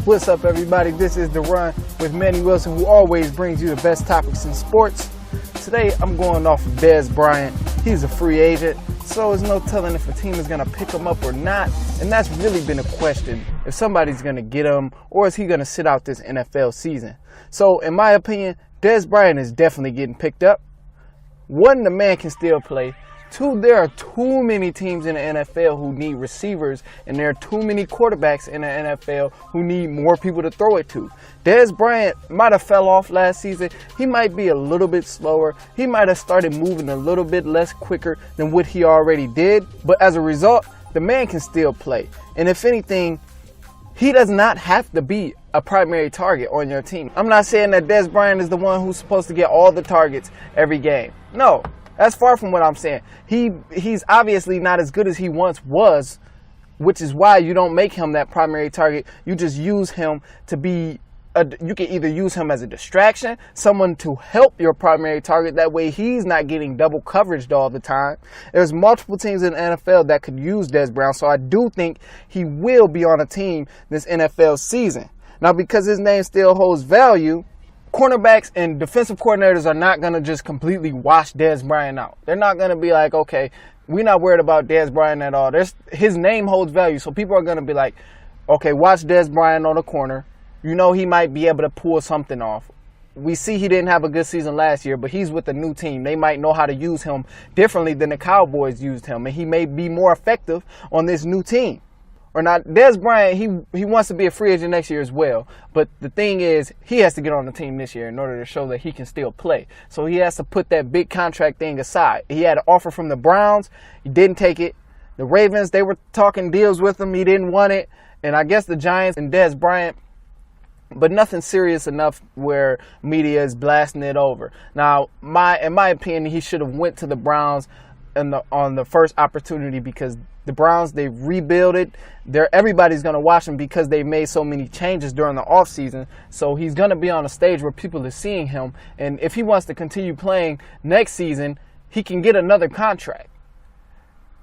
What's up, everybody? This is The Run with Manny Wilson, who always brings you the best topics in sports. Today, I'm going off of Dez Bryant. He's a free agent, so there's no telling if a team is going to pick him up or not. And that's really been a question, if somebody's going to get him or is he going to sit out this NFL season. So, in my opinion, Dez Bryant is definitely getting picked up. One, the man can still play. Two, there are too many teams in the NFL who need receivers, and there are too many quarterbacks in the NFL who need more people to throw it to. Dez Bryant might have fell off last season. He might be a little bit slower. He might have started moving a little bit less quicker than what he already did. But as a result, the man can still play. And if anything, he does not have to be a primary target on your team. I'm not saying that Dez Bryant is the one who's supposed to get all the targets every game. No. That's far from what I'm saying. He's obviously not as good as he once was, which is why you don't make him that primary target. You just use him to be, you can either use him as a distraction, someone to help your primary target. That way he's not getting double coveraged all the time. There's multiple teams in the NFL that could use Dez Bryant, so I do think he will be on a team this NFL season. Now, because his name still holds value, cornerbacks and defensive coordinators are not going to just completely wash Dez Bryant out. They're not going to be like, okay, we're not worried about Dez Bryant at all. His name holds value, so people are going to be like, okay, watch Dez Bryant on the corner. You know he might be able to pull something off. We see he didn't have a good season last year, but he's with a new team. They might know how to use him differently than the Cowboys used him, and he may be more effective on this new team. Or not, Dez Bryant, he wants to be a free agent next year as well. But the thing is, he has to get on the team this year in order to show that he can still play. So he has to put that big contract thing aside. He had an offer from the Browns. He didn't take it. The Ravens, they were talking deals with him. He didn't want it. And I guess the Giants and Dez Bryant, but nothing serious enough where media is blasting it over. Now, in my opinion, he should have went to the Browns on the first opportunity, because the Browns, they rebuilt it. Everybody's going to watch him because they made so many changes during the offseason. So he's going to be on a stage where people are seeing him. And if he wants to continue playing next season, he can get another contract.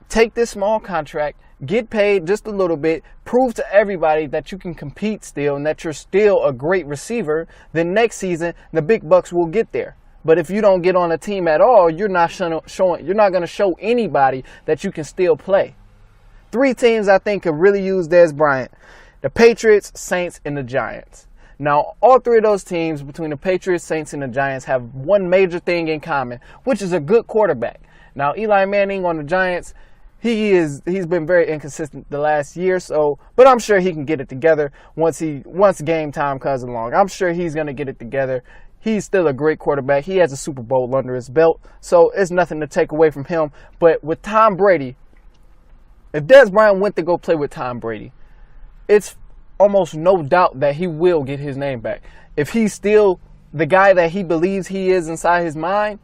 Take this small contract, get paid just a little bit, prove to everybody that you can compete still and that you're still a great receiver. Then next season, the big bucks will get there. But if you don't get on a team at all, you're not going to show anybody that you can still play. 3 teams I think could really use Dez Bryant: the Patriots, Saints, and the Giants. Now, all 3 of those teams, between the Patriots, Saints, and the Giants, have one major thing in common, which is a good quarterback. Now, Eli Manning on the Giants, he's been very inconsistent the last year or so, but I'm sure he can get it together once game time comes along. I'm sure he's going to get it together. He's still a great quarterback. He has a Super Bowl under his belt, so it's nothing to take away from him. But with Tom Brady, if Dez Bryant went to go play with Tom Brady, it's almost no doubt that he will get his name back. If he's still the guy that he believes he is inside his mind,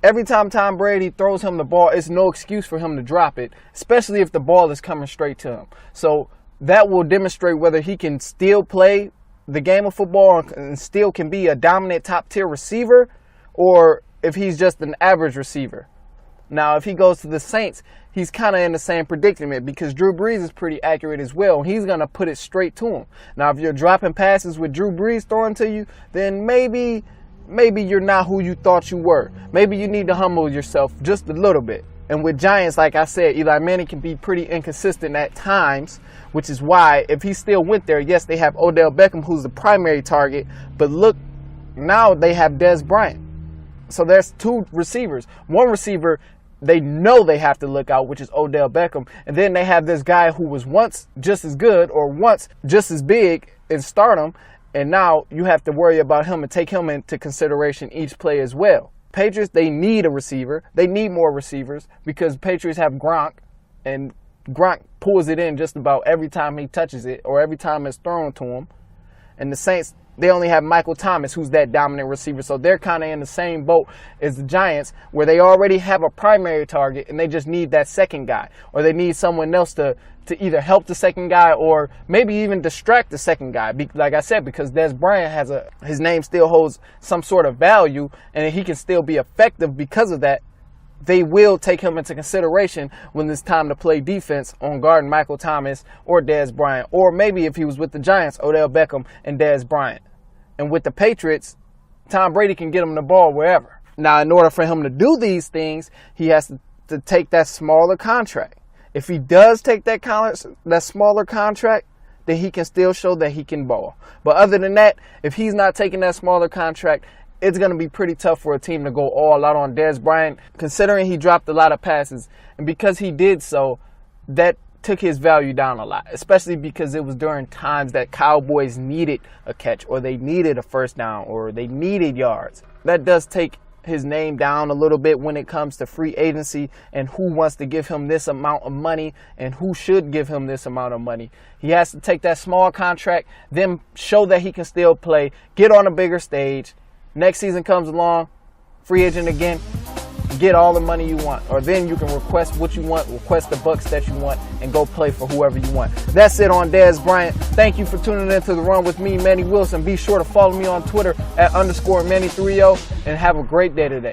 every time Tom Brady throws him the ball, it's no excuse for him to drop it, especially if the ball is coming straight to him. So that will demonstrate whether he can still play the game of football and still can be a dominant top-tier receiver, or if he's just an average receiver. Now, if he goes to the Saints, he's kind of in the same predicament because Drew Brees is pretty accurate as well. He's going to put it straight to him. Now, if you're dropping passes with Drew Brees throwing to you, then maybe you're not who you thought you were. Maybe you need to humble yourself just a little bit. And with Giants, like I said, Eli Manning can be pretty inconsistent at times, which is why if he still went there, yes, they have Odell Beckham, who's the primary target, but look, now they have Dez Bryant. So there's 2 receivers. One receiver they know they have to look out, which is Odell Beckham. And then they have this guy who was once just as good or once just as big in stardom, and now you have to worry about him and take him into consideration each play as well. Patriots, they need a receiver. They need more receivers because Patriots have Gronk, and Gronk pulls it in just about every time he touches it or every time it's thrown to him. And the Saints, they only have Michael Thomas, who's that dominant receiver. So they're kind of in the same boat as the Giants, where they already have a primary target and they just need that second guy, or they need someone else to either help the second guy or maybe even distract the second guy. Like I said, because Dez Bryant his name still holds some sort of value and he can still be effective because of that. they will take him into consideration when it's time to play defense on guarding Michael Thomas or Dez Bryant, or maybe if he was with the Giants, Odell Beckham and Dez Bryant. And with the Patriots, Tom Brady can get him the ball wherever. Now, in order for him to do these things, he has to take that smaller contract. If he does take that smaller contract, then he can still show that he can ball. But other than that, if he's not taking that smaller contract, it's going to be pretty tough for a team to go all out on Dez Bryant, considering he dropped a lot of passes. And because he did so, that took his value down a lot, especially because it was during times that Cowboys needed a catch, or they needed a first down, or they needed yards. That does take his name down a little bit when it comes to free agency and who wants to give him this amount of money and who should give him this amount of money. He has to take that small contract, then show that he can still play, get on a bigger stage. Next season comes along, free agent again, get all the money you want. Or then you can request what you want, request the bucks that you want, and go play for whoever you want. That's it on Dez Bryant. Thank you for tuning in to The Run with me, Manny Wilson. Be sure to follow me on Twitter at _Manny30, and have a great day today.